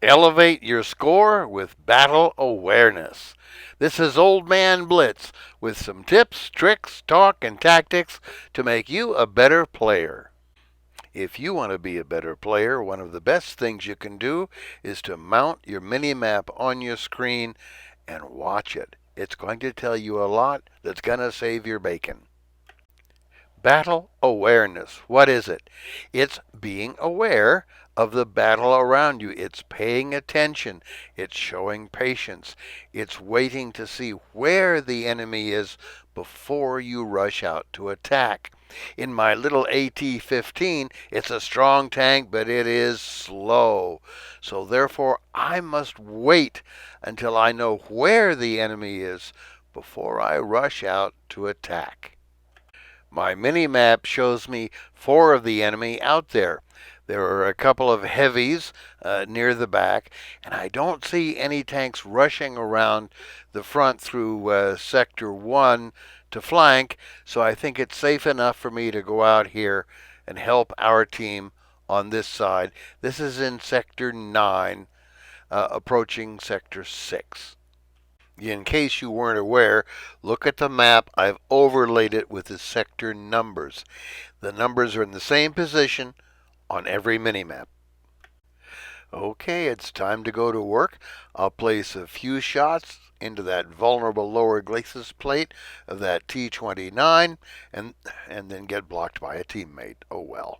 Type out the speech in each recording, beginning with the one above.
Elevate your score with battle awareness. This is Old Man Blitz with some tips, tricks, talk, and tactics to make you a better player. If you want to be a better player, one of the best things you can do is to mount your mini map on your screen and watch it. It's going to tell you a lot that's going to save your bacon. Battle awareness. What is it? It's being aware of the battle around you. It's paying attention. It's showing patience. It's waiting to see where the enemy is before you rush out to attack. In my little AT-15, it's a strong tank, but it is slow. So therefore, I must wait until I know where the enemy is before I rush out to attack. My mini-map shows me 4 of the enemy out there. There are a couple of heavies near the back, and I don't see any tanks rushing around the front through Sector 1 to flank, so I think it's safe enough for me to go out here and help our team on this side. This is in Sector 9, approaching Sector 6. In case you weren't aware, look at the map. I've overlaid it with the sector numbers. The numbers are in the same position on every minimap. Okay, it's time to go to work. I'll place a few shots into that vulnerable lower glacis plate of that T-29 and then get blocked by a teammate. Oh well.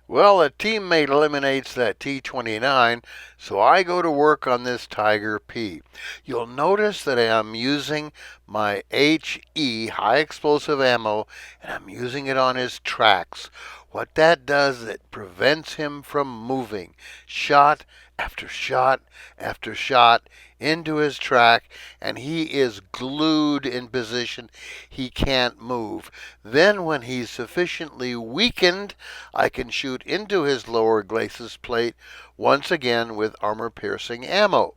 Well, a teammate eliminates that T-29, so I go to work on this Tiger P. You'll notice that I am using my HE, high explosive ammo, and I'm using it on his tracks. What that does, it prevents him from moving. Shot after shot after shot into his track, and he is glued in position. He can't move. Then, when he's sufficiently weakened, I can shoot into his lower glacis plate once again with armor piercing ammo.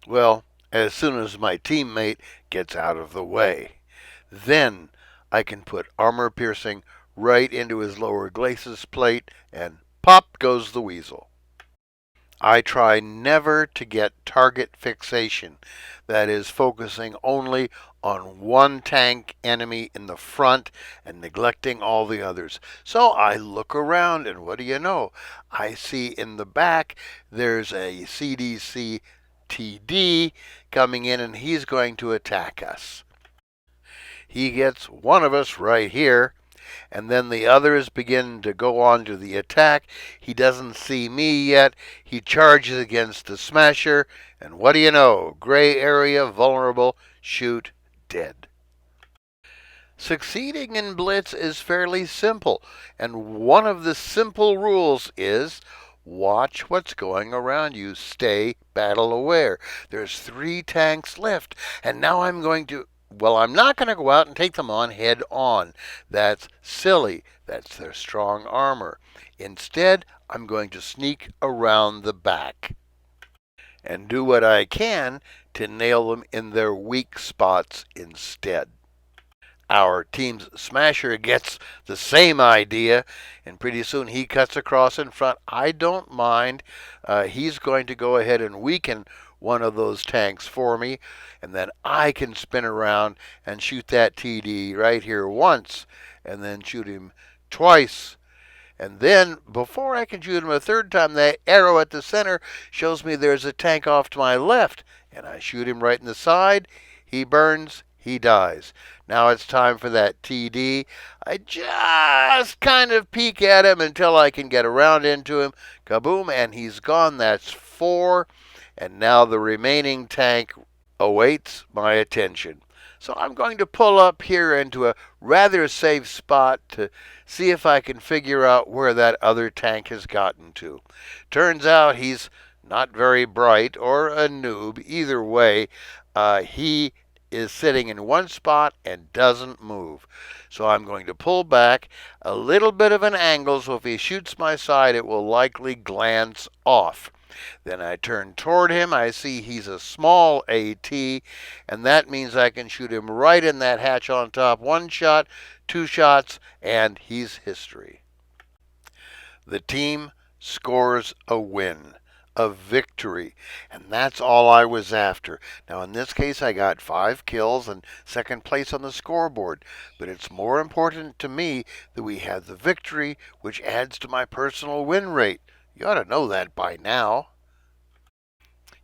Well, as soon as my teammate gets out of the way. Then I can put armor piercing right into his lower glacis plate, and pop goes the weasel. I try never to get target fixation, that is, focusing only on one tank enemy in the front and neglecting all the others. So I look around, and what do you know? I see in the back there's a CDC TD coming in, and he's going to attack us. He gets one of us right here, and then the others begin to go on to the attack. He doesn't see me yet. He charges against the smasher, and what do you know? Gray area, vulnerable, shoot, dead. Succeeding in Blitz is fairly simple, and one of the simple rules is watch what's going around you. Stay battle aware. There's 3 tanks left, and now I'm not going to go out and take them on head on. That's silly. That's their strong armor. Instead, I'm going to sneak around the back and do what I can to nail them in their weak spots instead. Our team's smasher gets the same idea, and pretty soon he cuts across in front. I don't mind. He's going to go ahead and weaken one of those tanks for me, and then I can spin around and shoot that TD right here once, and then shoot him twice. And then, before I can shoot him a third time, that arrow at the center shows me there's a tank off to my left, and I shoot him right in the side. He burns, he dies. Now it's time for that TD. I just kind of peek at him until I can get around into him. Kaboom, and he's gone. That's 4. And now the remaining tank awaits my attention. So I'm going to pull up here into a rather safe spot to see if I can figure out where that other tank has gotten to. Turns out he's not very bright or a noob. Either way, he is sitting in one spot and doesn't move. So I'm going to pull back a little bit of an angle, so if he shoots my side, it will likely glance off. Then I turn toward him. I see he's a small AT, and that means I can shoot him right in that hatch on top. 1 shot, 2 shots, and he's history. The team scores a win. of victory. And that's all I was after. Now, in this case, I got 5 kills and second place on the scoreboard. But it's more important to me that we had the victory, which adds to my personal win rate. You ought to know that by now.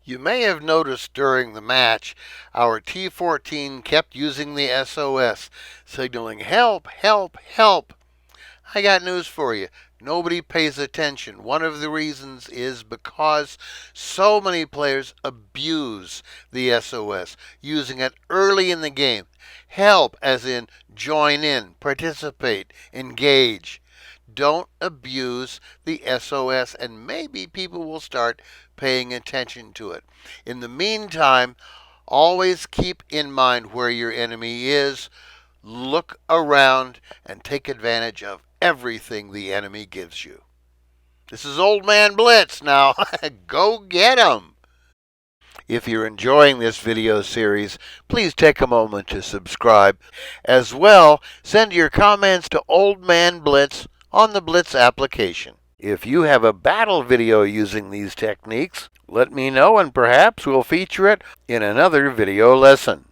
You may have noticed during the match our T-14 kept using the SOS, signaling help, help, help. I got news for you. Nobody pays attention. One of the reasons is because so many players abuse the SOS, using it early in the game. Help, as in join in, participate, engage. Don't abuse the SOS, and maybe people will start paying attention to it. In the meantime, always keep in mind where your enemy is. Look around and take advantage of everything the enemy gives you. This is Old Man Blitz now. Go get 'em! If you're enjoying this video series, please take a moment to subscribe. As well, send your comments to Old Man Blitz on the Blitz application. If you have a battle video using these techniques, let me know and perhaps we'll feature it in another video lesson.